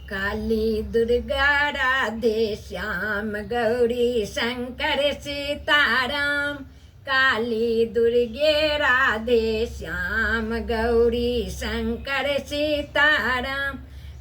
काली दुर्गा राधे श्याम गौरी शंकर सीताराम। काली दुर्गे राधे श्याम गौरी शंकर सीताराम।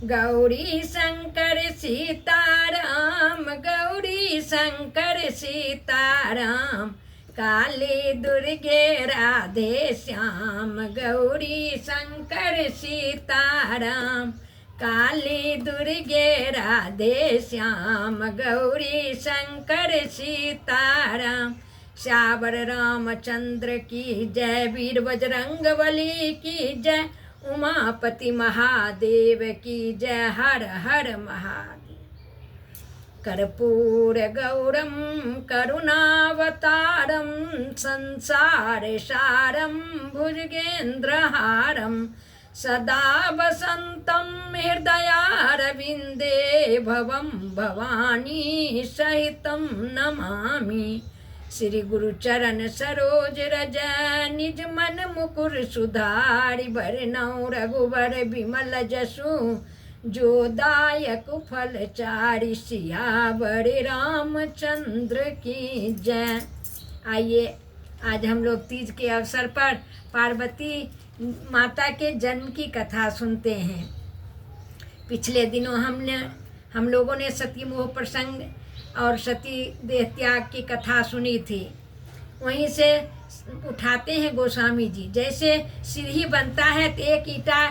गौरी शंकर सीताराम गौरी शंकर सीताराम। काली दुर्गे राधे श्याम गौरी शंकर सीताराम। काली दुर्गे राधे श्याम गौरी शंकर सीताराम। श्यावर रामचंद्र की जय, वीर बजरंग बली की जय, उमापति महादेव की जय, हर हर महादेव। कर्पूर गौरम करुणावतारम संसार सारम भुजगेन्द्रहारम सदा वसंतं हृदयारविंदे भवं भवानी सहितं नमामि। श्री गुरु चरण सरोज रज निज मन मुकुर सुधारि, बरनउँ रघुबर बिमल जसु जो दायक फल चारि, सियावर रामचंद्र की जय। आइए आज हम लोग तीज के अवसर पर पार्वती माता के जन्म की कथा सुनते हैं। पिछले दिनों हम लोगों ने सती मोह प्रसंग और सती देह त्याग की कथा सुनी थी। वहीं से उठाते हैं गोस्वामी जी। जैसे सीढ़ी बनता है तो एक ईंटा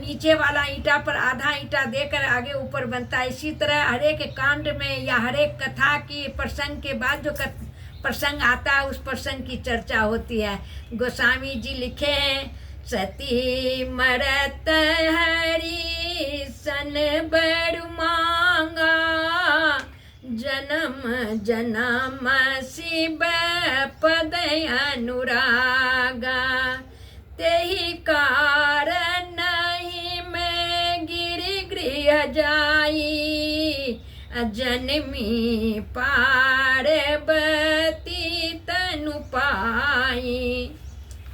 नीचे वाला ईंटा पर आधा ईंटा देकर आगे ऊपर बनता है, इसी तरह हरेक कांड में या हरेक कथा की प्रसंग के बाद जो प्रसंग आता है उस प्रसंग की चर्चा होती है। गोस्वामी जी लिखे हैं, सती मरत हरि सन बरु मांगा, जन्म जन्म शिव पद अनुरागा, तेहि कारण ही मैं गिरि गृह जाई, जनमी पार्वती तनु पाई।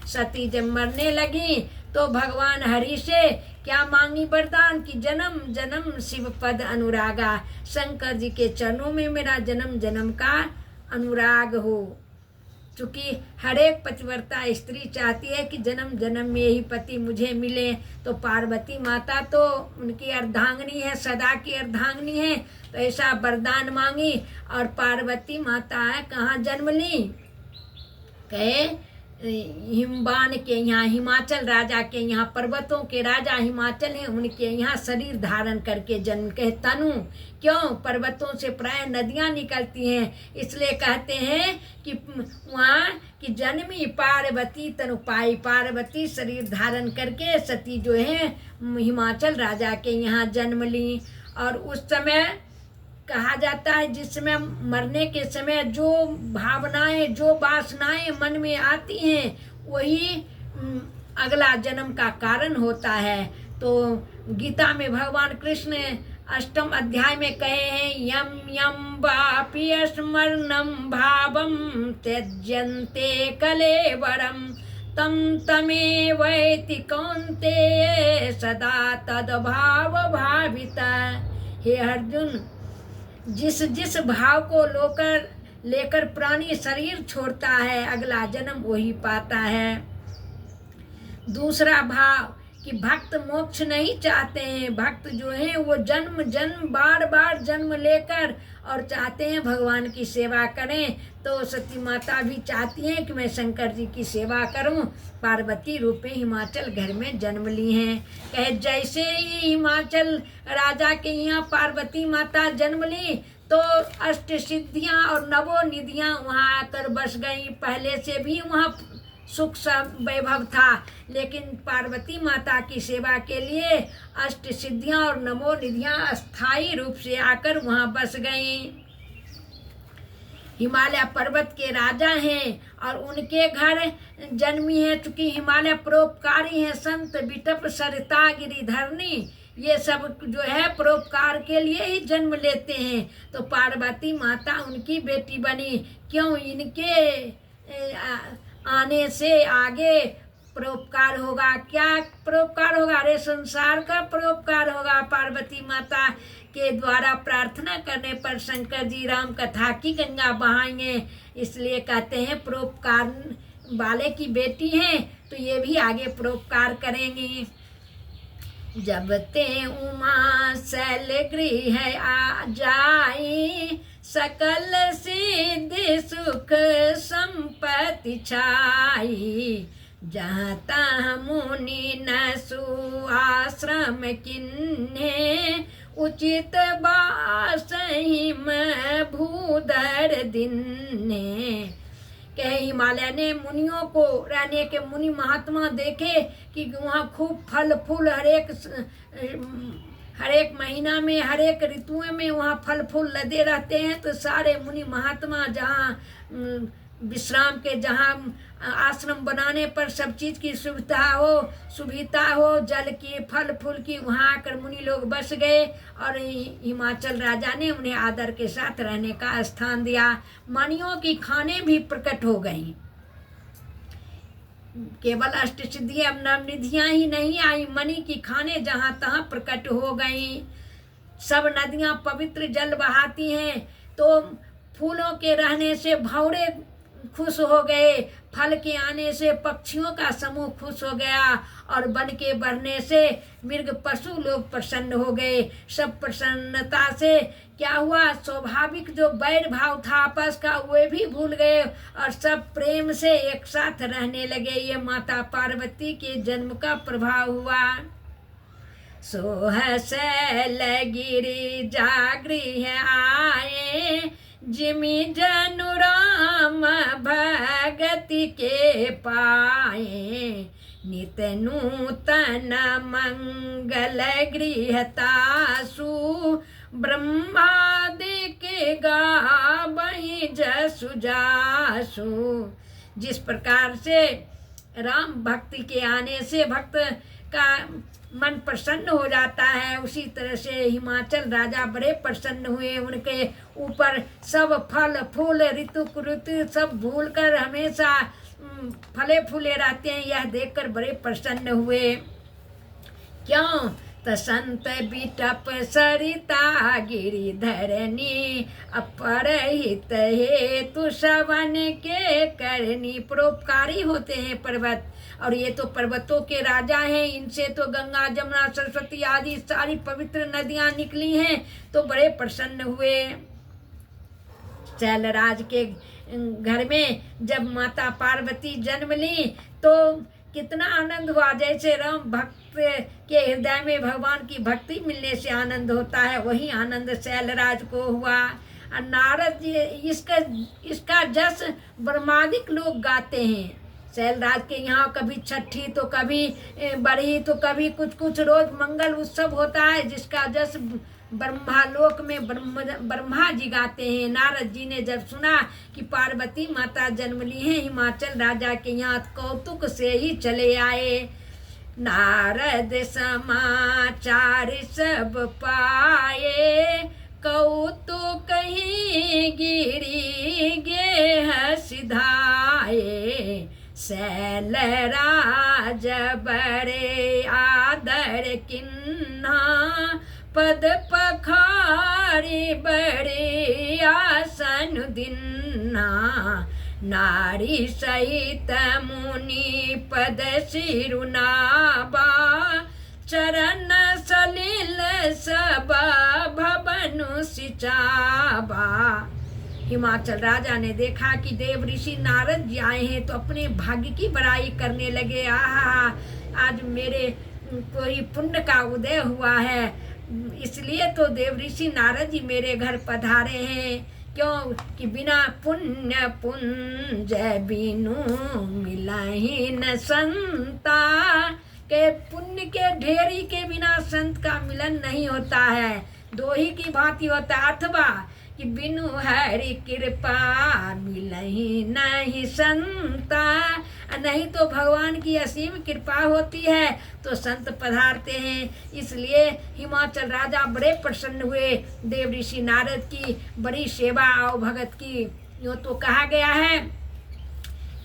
सती जब मरने लगी तो भगवान हरि से क्या मांगी वरदान कि जन्म जन्म शिव पद अनुरागा, शंकर जी के चरणों में मेरा जन्म जन्म का अनुराग हो। चूँकि हर एक पतिव्रता स्त्री चाहती है कि जन्म जन्म में ही पति मुझे मिले, तो पार्वती माता तो उनकी अर्धांगिनी है, सदा की अर्धांगिनी है, तो ऐसा वरदान मांगी। और पार्वती माता है कहाँ जन्म ली, कहे हिमबान के यहाँ, हिमाचल राजा के यहाँ, पर्वतों के राजा हिमाचल हैं उनके यहाँ शरीर धारण करके जन्म। कहे तनु, क्यों, पर्वतों से प्राय नदियाँ निकलती हैं, इसलिए कहते हैं कि वहाँ की जन्मी पार्वती तनु पाई। पार्वती शरीर धारण करके सती जो है हिमाचल राजा के यहाँ जन्म ली। और उस समय कहा जाता है जिस समय मरने के समय जो भावनाएं जो वासनाएं मन में आती हैं वही अगला जन्म का कारण होता है। तो गीता में भगवान कृष्ण 8वें अध्याय में कहे हैं, यम यम वापि स्मरणम भावम त्यज्यन्ते कलेवरम, तम तमेवैति कौन्तेय सदा तद्भाव भाविता। हे अर्जुन, जिस जिस भाव को लेकर प्राणी शरीर छोड़ता है अगला जन्म वही पाता है। दूसरा भाव कि भक्त मोक्ष नहीं चाहते हैं, भक्त जो हैं वो जन्म जन्म बार बार जन्म लेकर और चाहते हैं भगवान की सेवा करें। तो सती माता भी चाहती हैं कि मैं शंकर जी की सेवा करूं, पार्वती रूप में हिमाचल घर में जन्म ली हैं। कहे जैसे ही हिमाचल राजा के यहाँ पार्वती माता जन्म ली तो अष्ट सिद्धियाँ और नवो निधियाँ वहाँ आकर बस गई। पहले से भी वहाँ सुख सब वैभव था, लेकिन पार्वती माता की सेवा के लिए अष्ट सिद्धियाँ और नवो निधियाँ स्थायी रूप से आकर वहाँ बस गईं। हिमालय पर्वत के राजा हैं और उनके घर जन्मी है, चूँकि हिमालय परोपकारी हैं, संत बिटप सरिता गिरिधरणी, ये सब जो है परोपकार के लिए ही जन्म लेते हैं। तो पार्वती माता उनकी बेटी बनी। क्यों, इनके आने से आगे परोपकार होगा। क्या परोपकार होगा? अरे संसार का परोपकार होगा। पार्वती माता के द्वारा प्रार्थना करने पर शंकर जी राम कथा की गंगा बहाएंगे। इसलिए कहते हैं परोपकार वाले की बेटी हैं तो ये भी आगे परोपकार करेंगी। जब ते उमा शैल गृह आ जाई, सकल सिद्धि सुख संपत्ति छाई। जहाँ तहाँ मुनि न सुआश्रम किन्हे, उचित बासहि में भूधर दिन्हे। कहे हिमालय ने मुनियों को रहने के मुनि महात्मा देखे कि वहाँ खूब फल फूल हर एक महीना में हर एक ऋतुओं में वहाँ फल फूल लदे रहते हैं। तो सारे मुनि महात्मा जहाँ विश्राम के जहाँ आश्रम बनाने पर सब चीज़ की सुविधा हो जल की फल फूल की, वहाँ आकर मुनि लोग बस गए और हिमाचल राजा ने उन्हें आदर के साथ रहने का स्थान दिया। मणियों की खाने भी प्रकट हो गई। केवल अष्टसिद्धियां नवनिधियां ही नहीं आई, मणि की खाने जहाँ तहाँ प्रकट हो गई। सब नदियाँ पवित्र जल बहाती हैं तो फूलों के रहने से भंवरे खुश हो गए, फल के आने से पक्षियों का समूह खुश हो गया और वन के बढ़ने से मृग पशु लोग प्रसन्न हो गए। सब प्रसन्नता से क्या हुआ, स्वाभाविक जो बैर भाव था आपस का वे भी भूल गए और सब प्रेम से एक साथ रहने लगे। ये माता पार्वती के जन्म का प्रभाव हुआ। सोह शैल गिरि जागृह आए, जिमि जनु राम भगति के पाए। नित नूतन मंगल गृहतासु, ब्रह्मादि के गावहि जसु जासु। जिस प्रकार से राम भक्ति के आने से भक्त का मन प्रसन्न हो जाता है, उसी तरह से हिमाचल राजा बड़े प्रसन्न हुए। उनके ऊपर सब फल फूल ऋतु कुऋतु सब भूलकर हमेशा फले फूले रहते हैं, यह देखकर बड़े प्रसन्न हुए। क्यों? संत बिटप सरिता गिरिधरनी, अपरहित हेतु श्रवण के करनी। परोपकारी होते हैं पर्वत, और ये तो पर्वतों के राजा हैं। इनसे तो गंगा जमुना सरस्वती आदि सारी पवित्र नदियां निकली हैं, तो बड़े प्रसन्न हुए। शैलराज के घर में जब माता पार्वती जन्म ली तो कितना आनंद हुआ। जैसे राम भक्त के हृदय में भगवान की भक्ति मिलने से आनंद होता है, वही आनंद शैलराज को हुआ। और नारद जी इसका जस ब्रह्मादिक लोग गाते हैं। शैलराज के यहाँ कभी छठी तो कभी बरही तो कभी कुछ रोज मंगल उत्सव होता है, जिसका जस ब्रह्मालोक में ब्रह्मा जी गाते हैं। नारद जी ने जब सुना कि पार्वती माता जन्म ली है, हिमाचल राजा के यहाँ कौतुक से ही चले आए। नारद समाचार सब पाए, कौतुक ही गिरी गे सिधाए। शैलराज बड़े आदर किन्हा, पद पखारी बड़े आसन दिन्ना। नारी सहित मुनि पद सिरुनाबा, चरण सलिल सब भवनु सिचाबा। हिमाचल राजा ने देखा कि देव ऋषि नारद जी आए हैं तो अपने भाग्य की बड़ाई करने लगे। आहा, आज मेरे कोई पुण्य का उदय हुआ है, इसलिए तो देव ऋषि नारद जी मेरे घर पधारे हैं। क्यों कि बिना पुण्य पुंज बिनु मिलहि न संता, के पुण्य के ढेरी के बिना संत का मिलन नहीं होता है। दो ही की भांति होता है, अथवा कि बिनु हरि कृपा मिलहि नहीं संता, नहीं तो भगवान की असीम कृपा होती है तो संत पधारते हैं। इसलिए हिमाचल राजा बड़े प्रसन्न हुए देव ऋषि नारद की बड़ी सेवा और भगत की। यूँ तो कहा गया है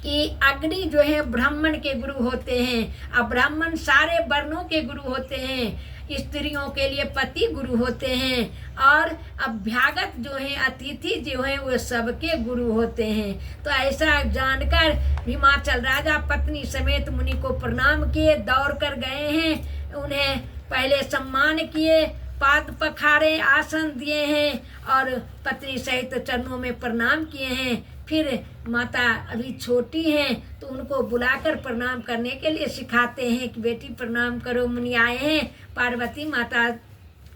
कि अग्नि जो है ब्राह्मण के गुरु होते हैं, अब ब्राह्मण सारे वर्णों के गुरु होते हैं, स्त्रियों के लिए पति गुरु होते हैं, और अभ्यागत जो हैं अतिथि जो हैं वो सबके गुरु होते हैं। तो ऐसा जानकर हिमाचल राजा पत्नी समेत मुनि को प्रणाम किए, दौड़ कर गए हैं, उन्हें पहले सम्मान किए, पाद पखारे, आसन दिए हैं और पत्नी सहित चरणों में प्रणाम किए हैं। फिर माता अभी छोटी हैं तो उनको बुलाकर प्रणाम करने के लिए सिखाते हैं कि बेटी प्रणाम करो, मुनि आए हैं। पार्वती माता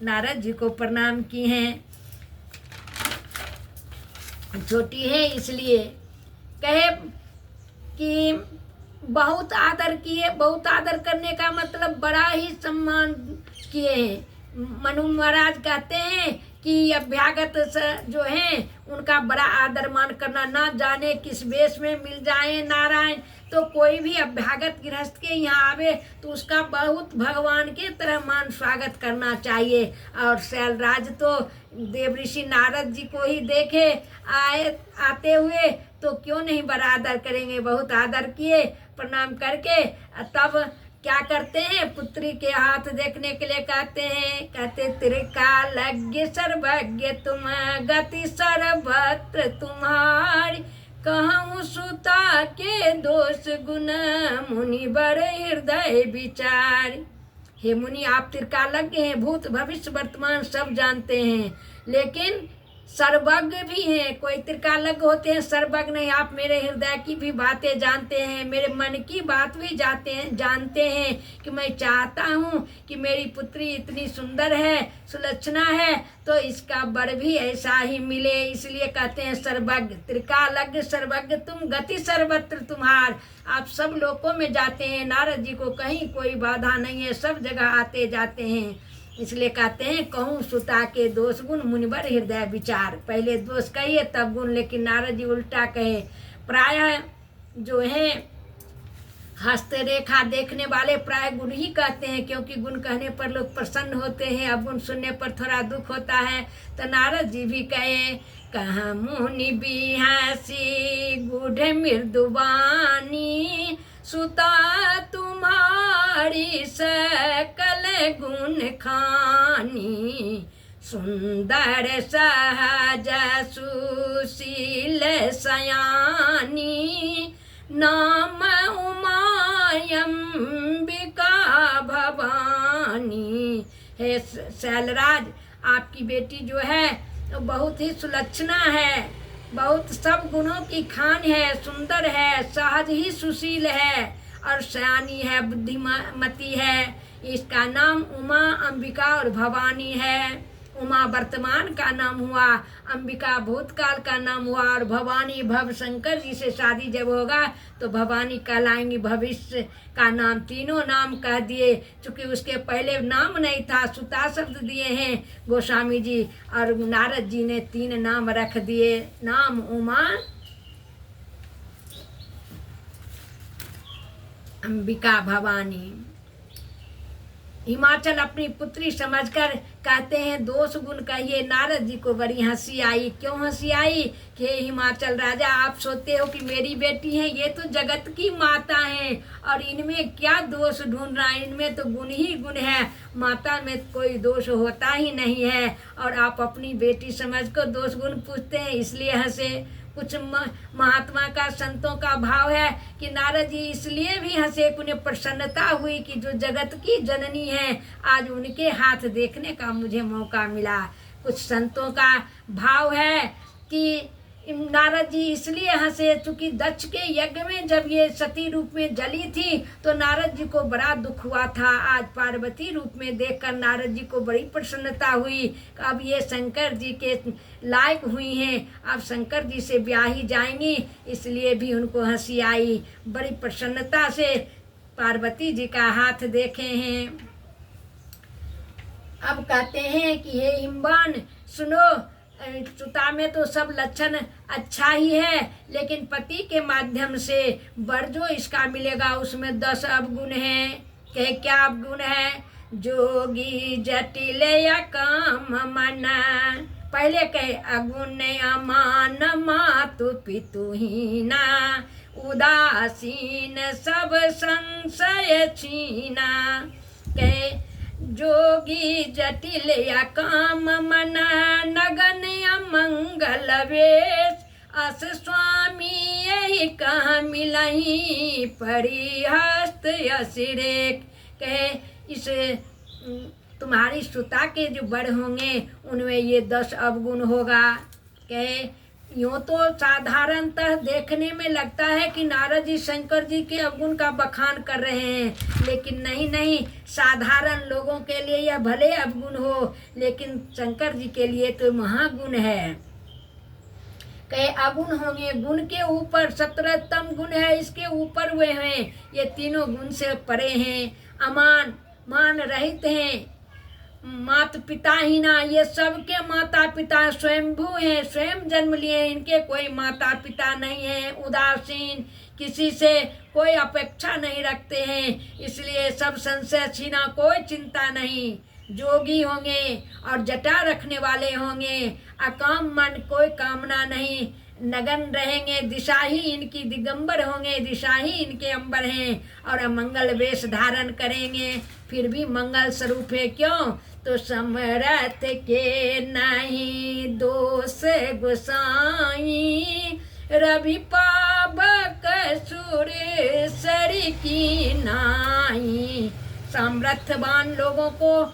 नारद जी को प्रणाम की हैं, छोटी है इसलिए। कहे कि बहुत आदर किए, बहुत आदर करने का मतलब बड़ा ही सम्मान किए हैं। मनु महाराज कहते हैं कि अभ्यागत जो हैं उनका बड़ा आदर मान करना, ना जाने किस वेश में मिल जाए नारायण, तो कोई भी अभ्यागत गृहस्थ के यहाँ आवे तो उसका बहुत भगवान के तरह मान स्वागत करना चाहिए। और शैलराज तो देव ऋषि नारद जी को ही देखे आते हुए तो क्यों नहीं बड़ा आदर करेंगे, बहुत आदर किए, प्रणाम करके तब क्या करते हैं, पुत्री के हाथ देखने के लिए कहते त्रिकालज्ञ सर्वज्ञ तुम, गति सर्वत्र तुम्हारी, कहूँ सुता के दोष गुण, मुनि बड़े हृदय विचार। हे मुनि, आप त्रिकालज्ञ हैं, भूत भविष्य वर्तमान सब जानते हैं, लेकिन सर्वज्ञ भी हैं। कोई त्रिकालज्ञ होते हैं, सर्वज्ञ नहीं। आप मेरे हृदय की भी बातें जानते हैं, मेरे मन की बात भी जानते हैं कि मैं चाहता हूँ कि मेरी पुत्री इतनी सुंदर है, सुलक्षणा है, तो इसका वर भी ऐसा ही मिले। इसलिए कहते हैं सर्वज्ञ, त्रिकालज्ञ सर्वज्ञ तुम, गति सर्वत्र तुम्हार। आप सब लोकों में जाते हैं, नारद जी को कहीं कोई बाधा नहीं है, सब जगह आते जाते हैं। इसलिए कहते हैं कहूँ सुता के दोष गुण, मुनिवर हृदय विचार। पहले दोष कहिए तब गुण, लेकिन नारद जी उल्टा कहे। प्रायः जो है हस्तरेखा देखने वाले प्राय गुण ही कहते हैं, क्योंकि गुण कहने पर लोग प्रसन्न होते हैं, अब गुण सुनने पर थोड़ा दुख होता है। तो नारद जी भी कहे कहा मुनि बिहासी गुढ़ मृदुबानी, सुता तुम्हारी सकल गुण खानी, सुंदर सहज सुशील सयानी, नाम उमायंबिका भवानी। हे शैलराज, आपकी बेटी जो है तो बहुत ही सुलक्षणा है, बहुत सब गुणों की खान है, सुंदर है, सहज ही सुशील है और सयानी है, बुद्धिमती है। इसका नाम उमा, अंबिका और भवानी है। उमा वर्तमान का नाम हुआ, अंबिका भूतकाल का नाम हुआ और भवानी भव शंकर जी से शादी जब होगा तो भवानी कहलाएंगी। भविष्य का नाम, तीनों नाम कह दिए, चूँकि उसके पहले नाम नहीं था, सुता शब्द दिए हैं गोस्वामी जी, और नारद जी ने 3 नाम रख दिए, नाम उमा, अंबिका, भवानी। हिमाचल अपनी पुत्री समझकर कहते हैं दोष गुण कहिए। नारद जी को बड़ी हंसी आई। क्यों हंसी आई कि हिमाचल राजा, आप सोचते हो कि मेरी बेटी है, ये तो जगत की माता हैं और इनमें क्या दोष ढूंढ रहा है, इनमें तो गुण ही गुण है, माता में कोई दोष होता ही नहीं है, और आप अपनी बेटी समझकर दोष गुण पूछते हैं, इसलिए हंसे। कुछ महात्मा का, संतों का भाव है कि नारद जी इसलिए भी हंसे, उन्हें प्रसन्नता हुई कि जो जगत की जननी है आज उनके हाथ देखने का मुझे मौका मिला। कुछ संतों का भाव है कि नारद जी इसलिए हंसे चूंकि दक्ष के यज्ञ में जब ये सती रूप में जली थी तो नारद जी को बड़ा दुख हुआ था। आज पार्वती रूप में देखकर नारद जी को बड़ी प्रसन्नता हुई। अब ये शंकर जी के लायक हुई हैं, अब शंकर जी से ब्याही जाएंगी, इसलिए भी उनको हंसी आई। बड़ी प्रसन्नता से पार्वती जी का हाथ देखे हैं। अब कहते हैं कि हे हिमवान सुनो, सुता में तो सब लक्षण अच्छा ही है, लेकिन पति के माध्यम से वर जो इसका मिलेगा उसमें 10 अवगुण हैं। कहे क्या अवगुण है? जोगी जटिल या काम मना। पहले कहे अगुण अमान मातु पितुहीना, उदासीन सब संशय छीना। कहे जोगी जटिल या काम मन नगन अमंगल वेश। अस स्वामी यही कहाँ मिलही परिहस्त यसिरेक। कहे इस तुम्हारी सुता के जो बड़ होंगे उनमें ये 10 अवगुण होगा। कहे यूँ तो साधारणतः देखने में लगता है कि नारद जी शंकर जी के अवगुण का बखान कर रहे हैं, लेकिन नहीं, साधारण लोगों के लिए यह भले अवगुण हो, लेकिन शंकर जी के लिए तो महागुण है। कहे अगुण होंगे, गुण के ऊपर 17तम गुण है, इसके ऊपर वे हैं, ये तीनों गुण से परे हैं। अमान मान रहित हैं, माता पिता ही ना, ये सबके माता पिता स्वयंभू हैं, स्वयं जन्म लिए, इनके कोई माता पिता नहीं है। उदासीन किसी से कोई अपेक्षा नहीं रखते हैं, इसलिए सब संशय छीना, कोई चिंता नहीं। जोगी होंगे और जटा रखने वाले होंगे, अकाम मन, कोई कामना नहीं, नगन रहेंगे, दिशा ही इनकी दिगंबर होंगे, दिशा ही इनके अंबर हैं, और अमंगल वेश धारण करेंगे, फिर भी मंगल स्वरूप है। क्यों? तो समरथ के नहीं दोष गुसाई, रवि पावक सुर सरी की नाई। सामर्थ्यवान लोगों को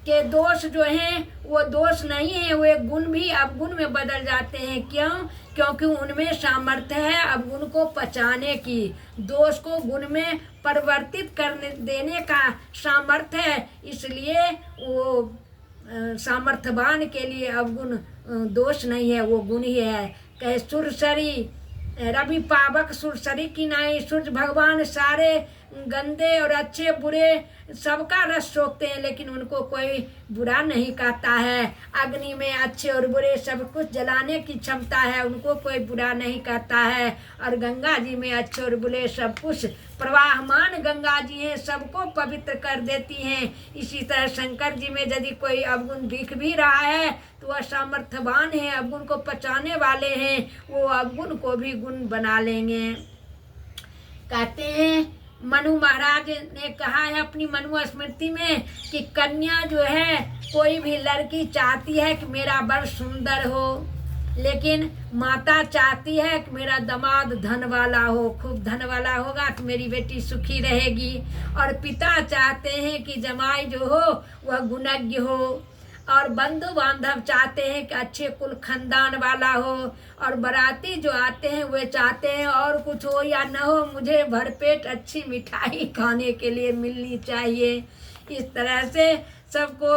के दोष जो हैं वो दोष नहीं है, वे गुण भी अवगुण में बदल जाते हैं। क्यों? क्योंकि उनमें सामर्थ्य है अवगुण को पचाने की, दोष को गुण में परिवर्तित करने देने का सामर्थ्य है, इसलिए वो सामर्थ्यवान के लिए अवगुण दोष नहीं है, वो गुण ही है। कहे सुरसरी रवि पावक सुरसरी की नाई। सूर्य भगवान सारे गंदे और अच्छे बुरे सबका रस सोखते हैं, लेकिन उनको कोई बुरा नहीं कहता है। अग्नि में अच्छे और बुरे सब कुछ जलाने की क्षमता है, उनको कोई बुरा नहीं कहता है। और गंगा जी में अच्छे और बुरे सब कुछ प्रवाहमान गंगा जी हैं, सबको पवित्र कर देती हैं। इसी तरह शंकर जी में यदि कोई अवगुण दिख भी रहा है तो वह सामर्थ्यवान है, अवगुण को पचाने वाले हैं, वो अवगुण को भी गुण बना लेंगे। कहते हैं मनु महाराज ने कहा है अपनी मनु स्मृति में कि कन्या जो है, कोई भी लड़की चाहती है कि मेरा वर सुंदर हो, लेकिन माता चाहती है कि मेरा दामाद धन वाला हो, खूब धन वाला होगा तो मेरी बेटी सुखी रहेगी। और पिता चाहते हैं कि जमाई जो हो वह गुणज्ञ हो, और बंधु बांधव चाहते हैं कि अच्छे कुल खानदान वाला हो, और बाराती जो आते हैं वे चाहते हैं और कुछ हो या न हो, मुझे भरपेट अच्छी मिठाई खाने के लिए मिलनी चाहिए। इस तरह से सबको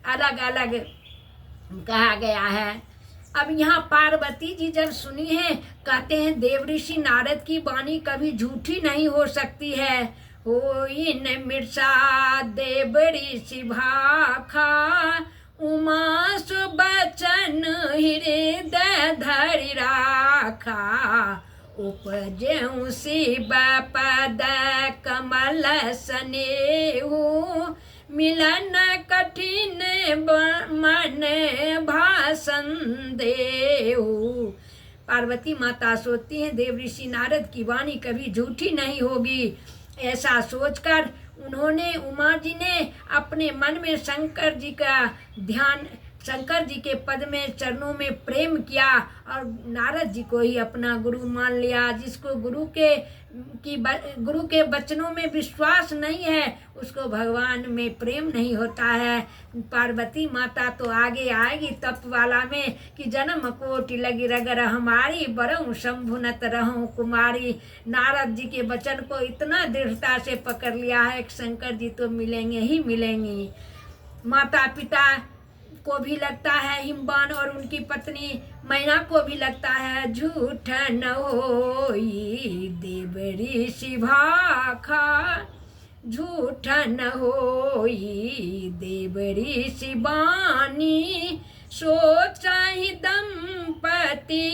अलग अलग कहा गया है। अब यहाँ पार्वती जी जब सुनी है, कहते हैं देव ऋषि नारद की वाणी कभी झूठी नहीं हो सकती है। होई न मिर्षा देव ऋषि भाखा, उमा सुबचन हृदय धरि राखा। उपजेऊ शिव पद कमल स्नेहु, मिलन कठिन मन भाषण देहु। पार्वती माता सोचती हैं देव ऋषि नारद की वाणी कभी झूठी नहीं होगी। ऐसा सोचकर उन्होंने, उमा जी ने अपने मन में शंकर जी का ध्यान, शंकर जी के पद में चरणों में प्रेम किया और नारद जी को ही अपना गुरु मान लिया। जिसको गुरु के वचनों में विश्वास नहीं है उसको भगवान में प्रेम नहीं होता है। पार्वती माता तो आगे आएगी तप वाला में कि जन्म कोटि लगी रगर हमारी, बरऊँ शंभुनत रहूं कुमारी। नारद जी के वचन को इतना दृढ़ता से पकड़ लिया है कि शंकर जी तो मिलेंगे ही मिलेंगे। माता पिता को भी लगता है हिमवान, और उनकी पत्नी मैना को भी लगता है झूठ न होई देव ऋषि भाखा, झूठ न होई देव ऋषि वाणी। सोचाहि दंपति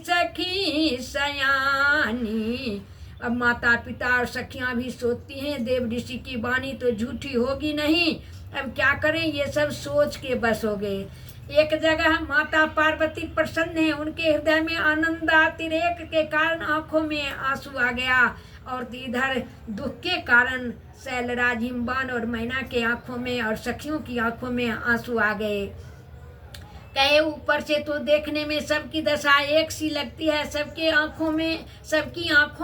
सखी सयानी। अब माता पिता और सखियां भी सोचती हैं देव ऋषि की वाणी तो झूठी होगी नहीं। अब क्या करें, ये सब सोच के बस हो गए। एक जगह माता पार्वती प्रसन्न है, उनके हृदय में आनंदातिरेक के कारण आंखों में आंसू आ गया, और इधर दुख के कारण शैलराज हिमवान और मैना के आंखों में और सखियों की आंखों में आंसू आ गए। कहे ऊपर से तो देखने में सबकी दशा एक सी लगती है, सबकी आंखों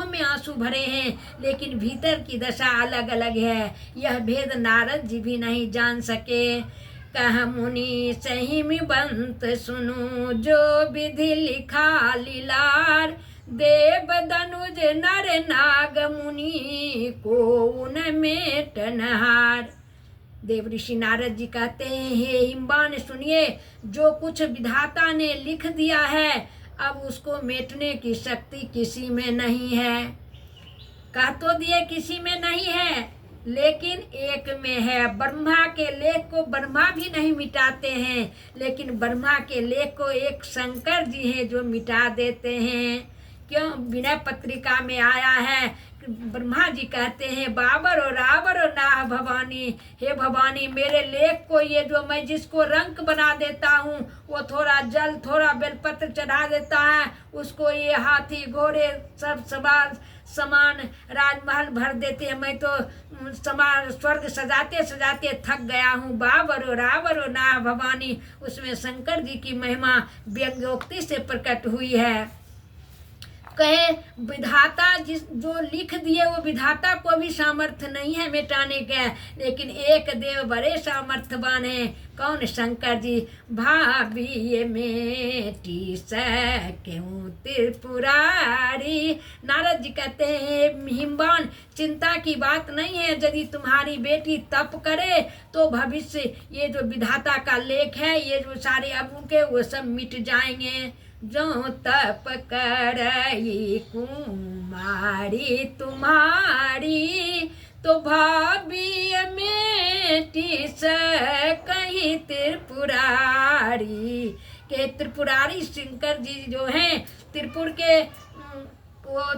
में आंसू भरे हैं, लेकिन भीतर की दशा अलग अलग है। यह भेद नारद जी भी नहीं जान सके। कह मुनि सही में बंत सुनु, जो विधि लिखा लीलार, देव दनुज नर नाग मुनि को उनमें टनहार। देव ऋषि नारद जी कहते हैं, हे हिमवान सुनिए, जो कुछ विधाता ने लिख दिया है अब उसको मेटने की शक्ति किसी में नहीं है। कह तो दिए किसी में नहीं है, लेकिन एक में है। ब्रह्मा के लेख को ब्रह्मा भी नहीं मिटाते हैं, लेकिन ब्रह्मा के लेख को एक शंकर जी हैं जो मिटा देते हैं। क्यों? विनय पत्रिका में आया है, ब्रह्मा जी कहते हैं, बाबर और रावर और नाह भवानी, हे भवानी मेरे लेख को ये जो मैं जिसको रंग बना देता हूँ, वो थोड़ा जल थोड़ा बेलपत्र चढ़ा देता है, उसको ये हाथी घोड़े सब समान राजमहल भर देते हैं। मैं तो समान स्वर्ग सजाते सजाते थक गया हूँ। बाबर और रावर और नाह भवानी, उसमें शंकर जी की महिमा व्यंग्योक्ति से प्रकट हुई है। कहे विधाता जो लिख दिए वो विधाता को भी सामर्थ्य नहीं है मिटाने का, लेकिन एक देव बड़े सामर्थ्यवान है। कौन? शंकर जी। भाभी मेटी क्यों त्रिपुरारी। नारद जी कहते हैं, हिमवान चिंता की बात नहीं है, यदि तुम्हारी बेटी तप करे तो भविष्य ये जो विधाता का लेख है, ये जो सारे अबू के वो सब मिट जाएंगे। जो तप करई कुमारी तुम्हारी, तो भाभी मेटी कहीं त्रिपुरारी। के त्रिपुरारी शंकर जी जो हैं, त्रिपुर के वो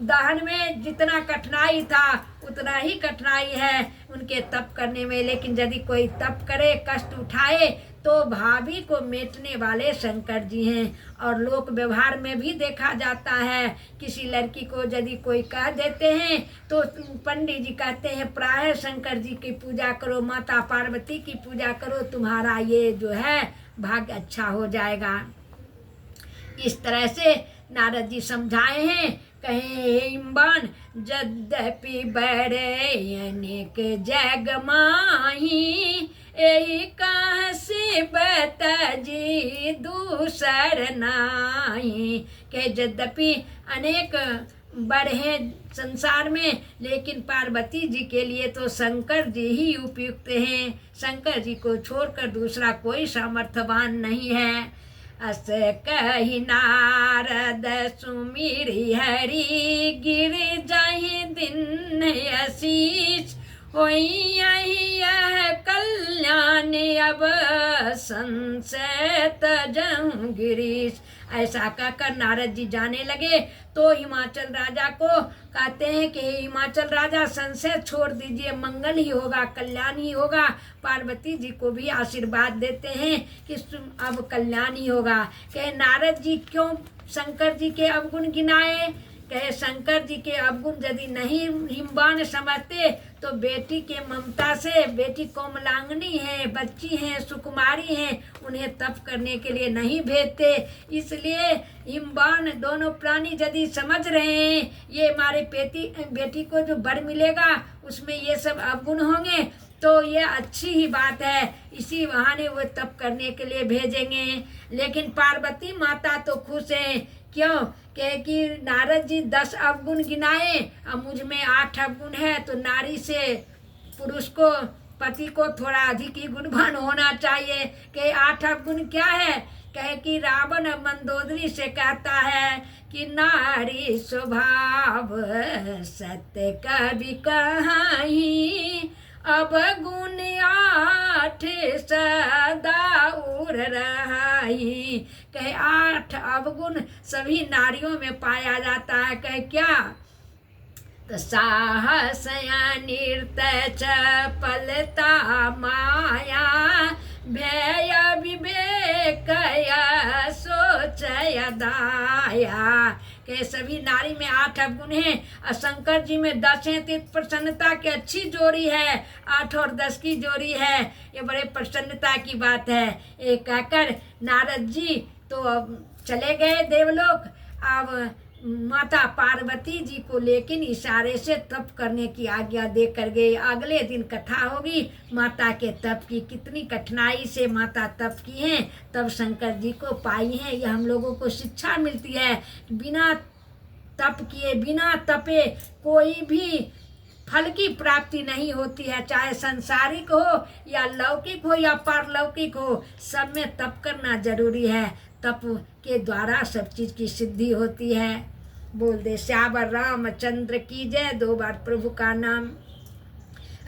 दहन में जितना कठिनाई था उतना ही कठिनाई है उनके तप करने में, लेकिन यदि कोई तप करे कष्ट उठाए तो भाभी को मेटने वाले शंकर जी हैं। और लोक व्यवहार में भी देखा जाता है, किसी लड़की को यदि कोई कह देते हैं तो पंडित जी कहते हैं प्राय शंकर जी की पूजा करो, माता पार्वती की पूजा करो, तुम्हारा ये जो है भाग्य अच्छा हो जाएगा। इस तरह से नारद जी समझाए हैं। कहे हिमवान यद्यपि बड़े अनेक जग माही, यही कह से बताजी दूसर नाही। के यद्यपि अनेक बड़े हैं संसार में, लेकिन पार्वती जी के लिए तो शंकर जी ही उपयुक्त हैं। शंकर जी को छोड़कर दूसरा कोई सामर्थ्यवान नहीं है। अस कही नारद सुमिरी हरि, गिर जाहि दिन आशीष, होई यह कल्याण अब संशय तजहु गिरीश। ऐसा कहकर नारद जी जाने लगे तो हिमाचल राजा को कहते हैं कि हिमाचल राजा संशय छोड़ दीजिए, मंगल ही होगा, कल्याण ही होगा। पार्वती जी को भी आशीर्वाद देते हैं कि अब कल्याण ही होगा। कहे नारद जी क्यों शंकर जी के अवगुण गिनाए? कहे शंकर जी के अवगुण यदि नहीं हिमवान समझते तो बेटी के ममता से, बेटी कोमलांगनी है, बच्ची हैं, सुकुमारी हैं, उन्हें तप करने के लिए नहीं भेजते। इसलिए हिमवान दोनों प्राणी यदि समझ रहे हैं ये हमारे बेटी को जो वर मिलेगा उसमें ये सब अवगुण होंगे, तो ये अच्छी ही बात है, इसी बहाने वो तप करने के लिए भेजेंगे। लेकिन पार्वती माता तो खुश है। क्यों? कि नारद जी 10 अवगुण गिनाए, अब मुझ में 8 अवगुण है, तो नारी से पुरुष को, पति को थोड़ा अधिक ही गुणवान होना चाहिए। कि 8 अवगुण क्या है? कहे कि रावण मंदोदरी से कहता है कि नारी स्वभाव सत्य कवि कहाई, अब गुण 8 सदा उर रहाई। कहे 8 अवगुण सभी नारियों में पाया जाता है। कहे क्या? तो साहस नृत्य चपलता माया, भय विवेक दाया। के सभी नारी में 8 अवगुण हैं और शंकर जी में 10 हैं। तो प्रसन्नता की अच्छी जोड़ी है, 8 और 10 की जोड़ी है, ये बड़े प्रसन्नता की बात है। ये कहकर नारद जी तो अब चले गए देवलोक। अब माता पार्वती जी को लेकिन इशारे से तप करने की आज्ञा दे कर गए। अगले दिन कथा होगी माता के तप की, कितनी कठिनाई से माता तप की हैं, तब शंकर जी को पाई हैं। यह हम लोगों को शिक्षा मिलती है, बिना तप किए, बिना तपे कोई भी फल की प्राप्ति नहीं होती है। चाहे सांसारिक हो या लौकिक हो या पारलौकिक हो, सब में तप करना जरूरी है। तप के द्वारा सब चीज की सिद्धि होती है। बोल दे श्यावर रामचंद्र की जय, 2 बार प्रभु का नाम।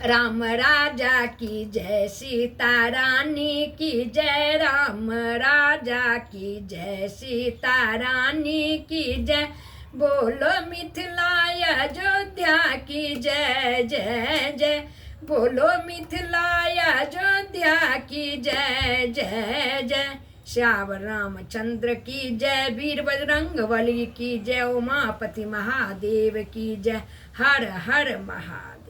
राम राजा की जय, सीता रानी की जय, राम राजा की जय, सीता रानी की जय। बोलो मिथिला अयोध्या की जय जय जय, बोलो मिथिला अयोध्या की जय जय जय। श्यावर रामचंद्र की जय, वीर बजरंग बली की जय, उमापति महादेव की जय। हर हर महादेव।